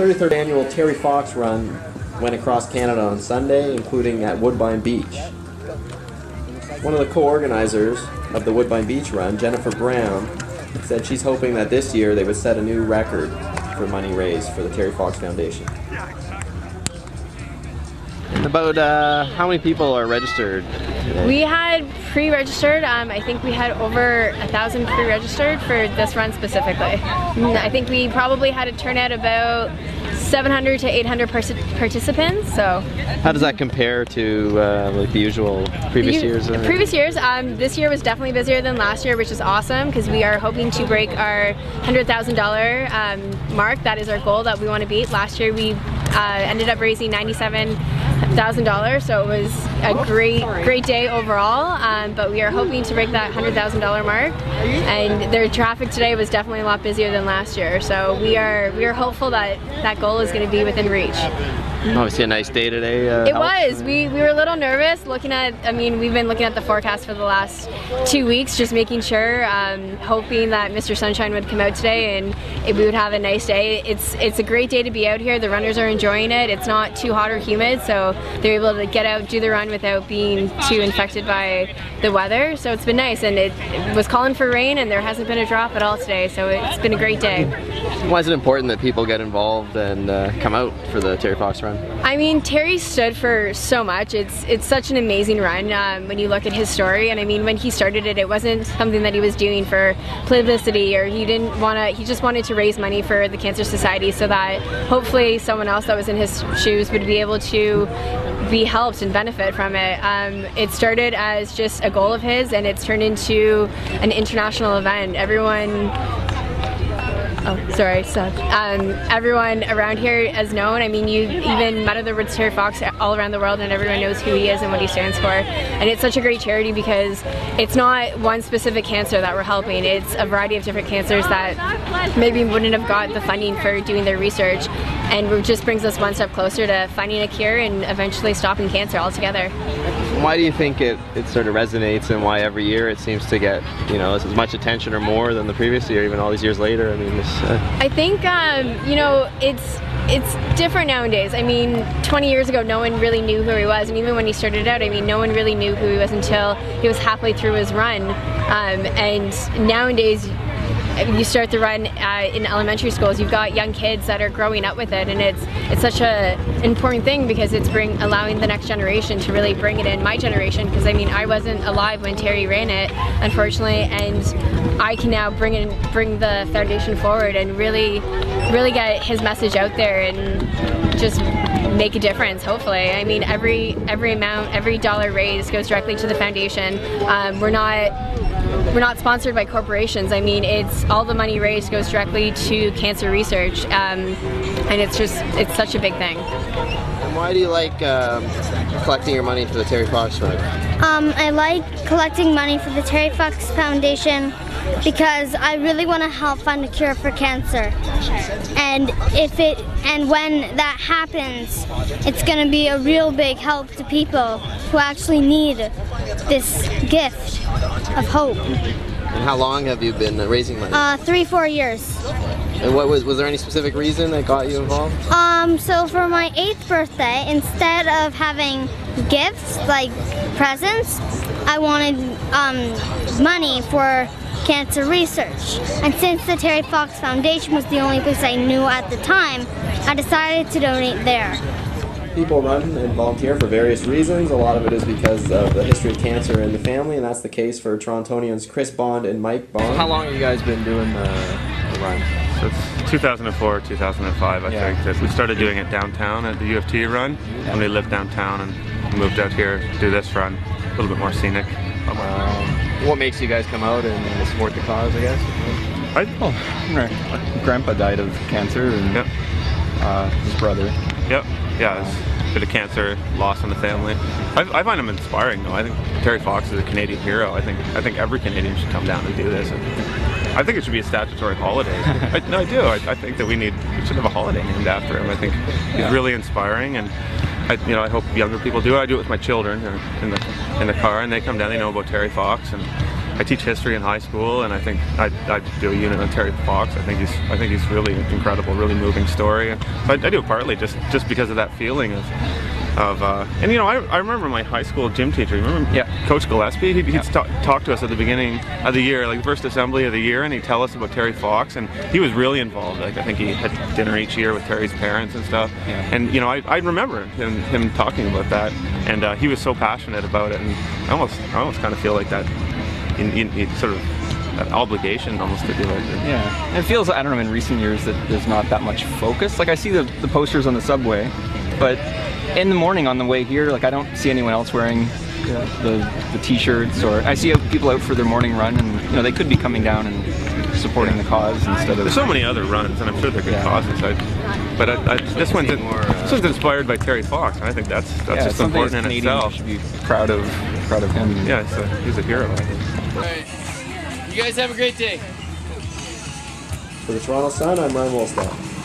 33rd annual Terry Fox Run went across Canada on Sunday, including at Woodbine Beach. One of the co-organizers of the Woodbine Beach Run, Jennifer Brown, said she's hoping that this year they would set a new record for money raised for the Terry Fox Foundation. About how many people are registered today? We had pre-registered. I think we had over 1,000 pre-registered for this run specifically. I think we probably had a turnout about 700 to 800 participants. So how does that compare to like the usual previous years? Previous years, this year was definitely busier than last year, which is awesome because we are hoping to break our $100,000 mark. That is our goal that we want to beat. Last year we ended up raising $97,000, so it was a great day overall. But we are hoping to break that $100,000 mark, and their traffic today was definitely a lot busier than last year. So we are hopeful that that goal is going to be within reach. Obviously a nice day today. It was. We were a little nervous looking at, we've been looking at the forecast for the last 2 weeks, just making sure, hoping that Mr. Sunshine would come out today and we would have a nice day. It's a great day to be out here. The runners are enjoying it. It's not too hot or humid, so they're able to get out, do the run without being too infected by the weather. So it's been nice, and it was calling for rain and there hasn't been a drop at all today, so it's been a great day. Why is it important that people get involved and come out for the Terry Fox Run? I mean, Terry stood for so much. It's such an amazing run when you look at his story. And I mean, when he started it, it wasn't something that he was doing for publicity, or he just wanted to raise money for the Cancer Society so that hopefully someone else that was in his shoes would be able to be helped and benefit from it. It started as just a goal of his, and it's turned into an international event. Everyone around here is known. I mean, you even met the words Terry Fox all around the world, and everyone knows who he is and what he stands for. And it's such a great charity because it's not one specific cancer that we're helping. It's a variety of different cancers that maybe wouldn't have got the funding for doing their research, and it just brings us one step closer to finding a cure and eventually stopping cancer altogether. Why do you think it sort of resonates, and why every year it seems to get, as much attention or more than the previous year, even all these years later? I mean, I think, it's different nowadays. I mean, 20 years ago, no one really knew who he was, and even when he started out, I mean, no one really knew who he was until he was halfway through his run. And nowadays, you start the run in elementary schools, you've got young kids that are growing up with it, and it's such a important thing because it's allowing the next generation to really bring it in. My generation, because I mean, I wasn't alive when Terry ran it, unfortunately, and I can now bring the foundation forward and really get his message out there and just make a difference, hopefully. I mean, every dollar raised goes directly to the foundation. We're not sponsored by corporations. I mean, it's all the money raised goes directly to cancer research, and it's such a big thing. And why do you like collecting your money for the Terry Fox Run? I like collecting money for the Terry Fox Foundation because I really want to help find a cure for cancer. And when that happens, it's going to be a real big help to people who actually need this gift of hope. And how long have you been raising money? 3-4 years. And was there any specific reason that got you involved? So for my 8th birthday, instead of having gifts like presents, I wanted money for cancer research. And since the Terry Fox Foundation was the only place I knew at the time, I decided to donate there. People run and volunteer for various reasons. A lot of it is because of the history of cancer in the family, and that's the case for Torontonians Chris Bond and Mike Bond. How long have you guys been doing the run? So it's 2004, 2005, I think, that we started doing it downtown at the U of T run, when we lived downtown and moved out here to do this run, a little bit more scenic. What makes you guys come out and support the cause, I guess? My grandpa died of cancer, and his brother. Yep. Yeah, it's a bit of cancer loss in the family. I find him inspiring, though. I think Terry Fox is a Canadian hero. I think every Canadian should come down and do this. And I think it should be a statutory holiday. I do. I think that we should have a holiday named after him. I think he's really inspiring, and I hope younger people do it. I do it with my children in the car, and they come down. They know about Terry Fox, and I teach history in high school, and I think I'd do a unit on Terry Fox. I think he's really incredible, really moving story. So I do it partly just because of that feeling of and you know, I remember my high school gym teacher. You remember Coach Gillespie? He'd talk to us at the beginning of the year, like the first assembly of the year, and he'd tell us about Terry Fox, and he was really involved. Like I think he had dinner each year with Terry's parents and stuff. Yeah. And you know, I remember him talking about that, and he was so passionate about it, and I almost kind of feel like that in sort of that obligation almost to do it. Yeah, and it feels, I don't know, in recent years that there's not that much focus. Like I see the posters on the subway, but in the morning on the way here, like I don't see anyone else wearing the t-shirts, or I see people out for their morning run, and you know, they could be coming down and supporting the cause instead of... There's so many other runs, and I'm sure they're good causes. This one's inspired by Terry Fox, and I think that's just important in itself. Should be proud of him. Yeah, he's a hero. Alright, you guys have a great day. For the Toronto Sun, I'm Ryan Wolstadt.